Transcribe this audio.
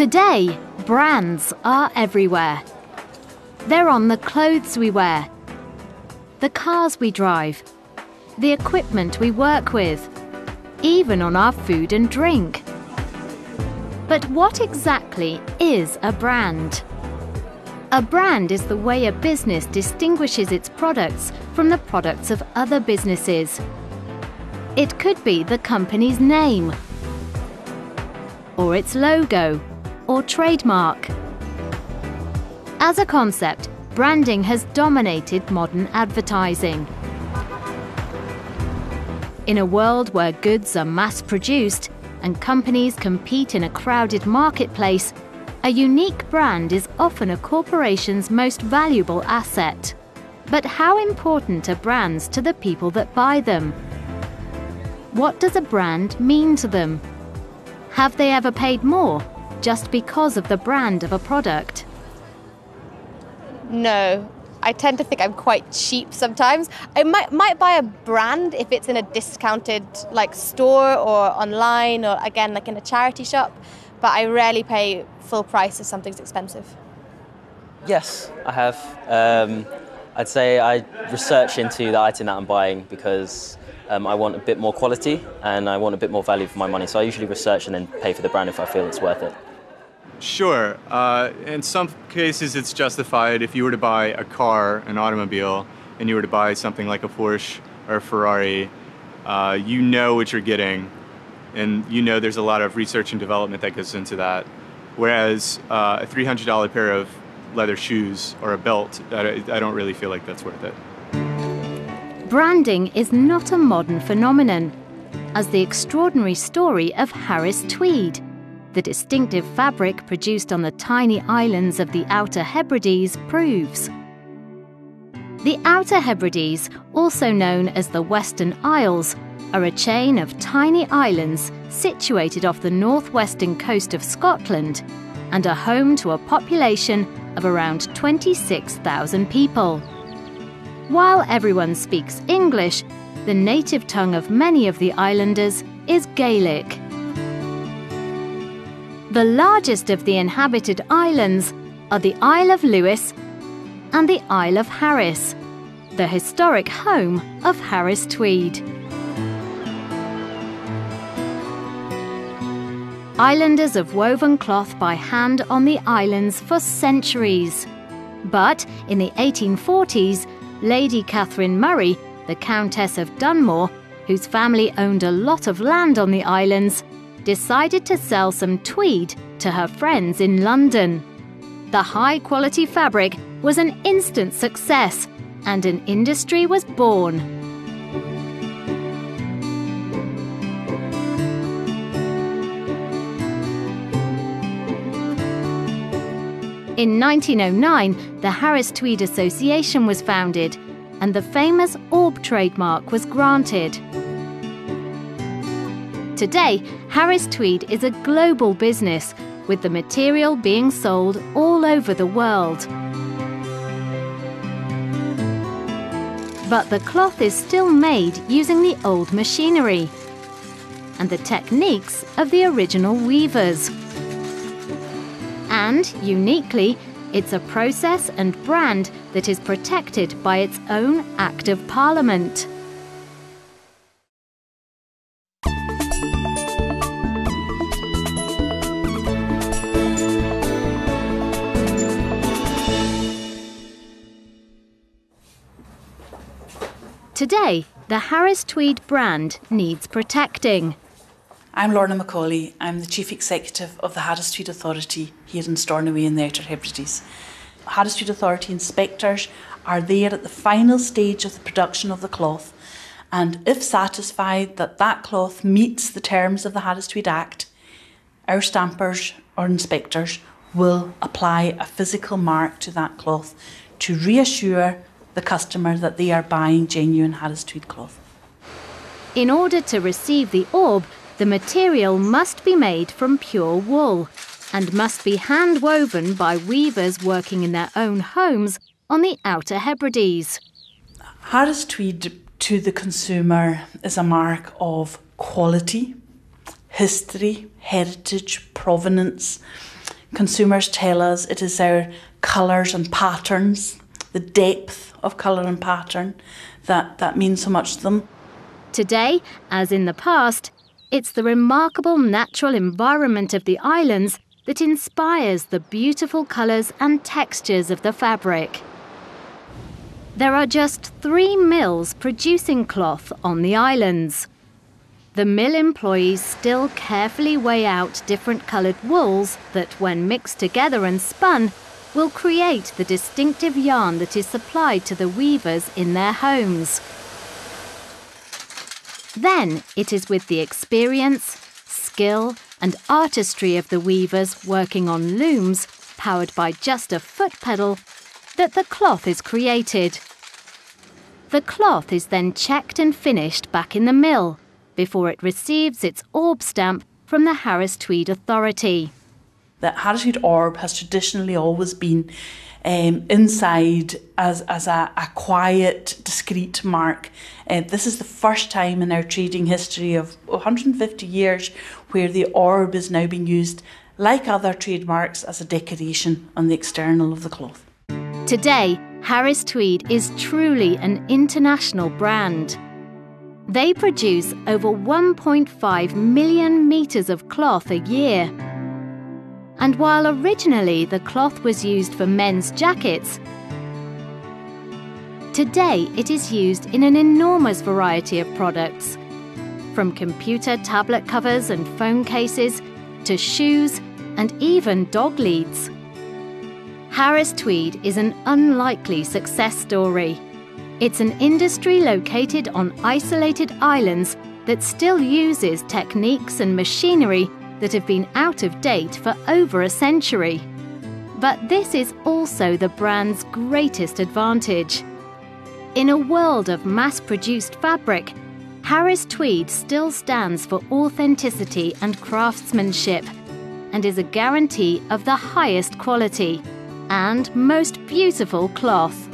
Today, brands are everywhere. They're on the clothes we wear, the cars we drive, the equipment we work with, even on our food and drink. But what exactly is a brand? A brand is the way a business distinguishes its products from the products of other businesses. It could be the company's name, or its logo, or trademark. As a concept, branding has dominated modern advertising. In a world where goods are mass-produced and companies compete in a crowded marketplace, a unique brand is often a corporation's most valuable asset. But how important are brands to the people that buy them? What does a brand mean to them? Have they ever paid more just because of the brand of a product? No. I tend to think I'm quite cheap sometimes. I might buy a brand if it's in a discounted store or online or again in a charity shop, but I rarely pay full price if something's expensive. Yes, I have. I'd say I research into the item that I'm buying because I want a bit more quality and I want a bit more value for my money. So I usually research and then pay for the brand if I feel it's worth it. Sure. In some cases it's justified. If you were to buy a car, an automobile, and you were to buy something like a Porsche or a Ferrari, you know what you're getting, and you know there's a lot of research and development that goes into that. Whereas a $300 pair of leather shoes or a belt, I don't really feel like that's worth it. Branding is not a modern phenomenon, as the extraordinary story of Harris Tweed, the distinctive fabric produced on the tiny islands of the Outer Hebrides, proves. The Outer Hebrides, also known as the Western Isles, are a chain of tiny islands situated off the northwestern coast of Scotland and are home to a population of around 26,000 people. While everyone speaks English, the native tongue of many of the islanders is Gaelic. The largest of the inhabited islands are the Isle of Lewis and the Isle of Harris, the historic home of Harris Tweed. Islanders have woven cloth by hand on the islands for centuries. But in the 1840s, Lady Catherine Murray, the Countess of Dunmore, whose family owned a lot of land on the islands, decided to sell some tweed to her friends in London. The high-quality fabric was an instant success, and an industry was born. In 1909, the Harris Tweed Association was founded, and the famous Orb trademark was granted. Today, Harris Tweed is a global business, with the material being sold all over the world. But the cloth is still made using the old machinery and the techniques of the original weavers. And, uniquely, it's a process and brand that is protected by its own Act of Parliament. Today, the Harris Tweed brand needs protecting. I'm Lorna Macaulay. I'm the Chief Executive of the Harris Tweed Authority here in Stornoway in the Outer Hebrides. Harris Tweed Authority inspectors are there at the final stage of the production of the cloth, and if satisfied that that cloth meets the terms of the Harris Tweed Act, our stampers or inspectors will apply a physical mark to that cloth to reassure the customer that they are buying genuine Harris Tweed cloth. In order to receive the orb, the material must be made from pure wool and must be hand-woven by weavers working in their own homes on the Outer Hebrides. Harris Tweed to the consumer is a mark of quality, history, heritage, provenance. Consumers tell us it is our colours and patterns, the depth of colour and pattern that means so much to them. Today, as in the past, it's the remarkable natural environment of the islands that inspires the beautiful colours and textures of the fabric. There are just 3 mills producing cloth on the islands. The mill employees still carefully weigh out different coloured wools that, when mixed together and spun, will create the distinctive yarn that is supplied to the weavers in their homes. Then it is with the experience, skill and artistry of the weavers working on looms, powered by just a foot pedal, that the cloth is created. The cloth is then checked and finished back in the mill before it receives its orb stamp from the Harris Tweed Authority. The Harris Tweed orb has traditionally always been inside as a quiet, discreet mark. This is the first time in our trading history of 150 years where the orb is now being used, like other trademarks, as a decoration on the external of the cloth. Today, Harris Tweed is truly an international brand. They produce over 1.5 million metres of cloth a year. And while originally the cloth was used for men's jackets, today it is used in an enormous variety of products, from computer tablet covers and phone cases to shoes and even dog leads. Harris Tweed is an unlikely success story. It's an industry located on isolated islands that still uses techniques and machinery that have been out of date for over a century. But this is also the brand's greatest advantage. In a world of mass-produced fabric, Harris Tweed still stands for authenticity and craftsmanship, and is a guarantee of the highest quality and most beautiful cloth.